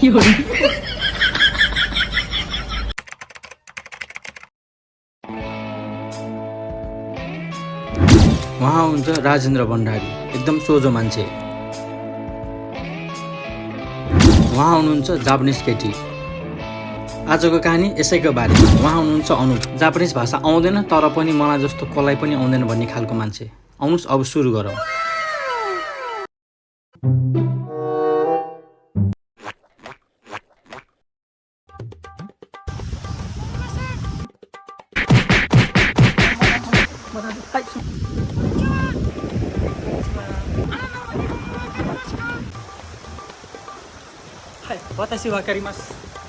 उहाँ हुन्छ राजेन्द्र भण्डारी, एकदम सोझो मान्छे। उहाँ हुनुहुन्छ जापानिज केटी। आजको कहानी यसैको बारेमा। उहाँ हुनुहुन्छ अनुप। जापानिज भाषा आउँदैन तर पनि मलाई जस्तो कसलाई पनि आउँदैन भन्ने खालको मान्छे। आउनुहोस् अब सुरु गरौँ।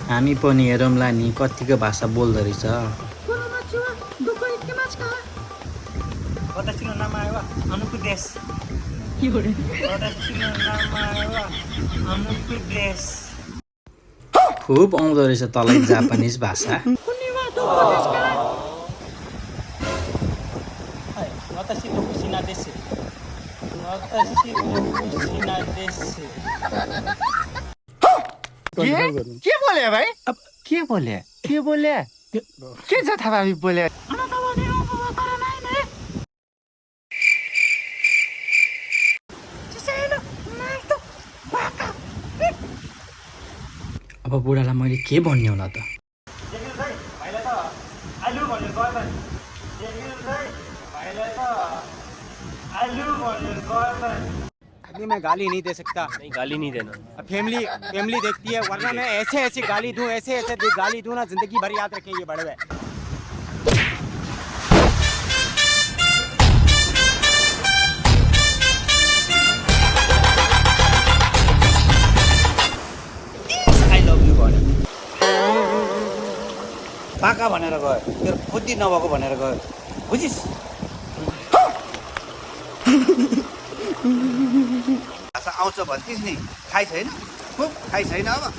हामी पनि हेरौँला नि कतिको भाषा बोल्दो रहेछ। खुब आउँदो रहेछ तँलाई जापानिज भाषा। के बोले भाइ? अब के बोले? के बोले? के जथाभावी बोले? अब बुढालाई मैले के भन्ने होला त? अभी मैं गाली नहीं दे सकता। नहीं, गाली नहीं देना। अब फैमिली देखती है, वरना मैं ऐसे गाली दूं, ऐसे गाली दूं ना, जिंदगी भर याद रखें ये बड़वे। आई लभ यु भन्यो, पाका भनेर गयो, तेरो बुद्धि नभएको भनेर गयो, बुझिस्? भाषा आउँछ भन्थिस् नि, खाइ छैन? खुब खाइ छैन अब?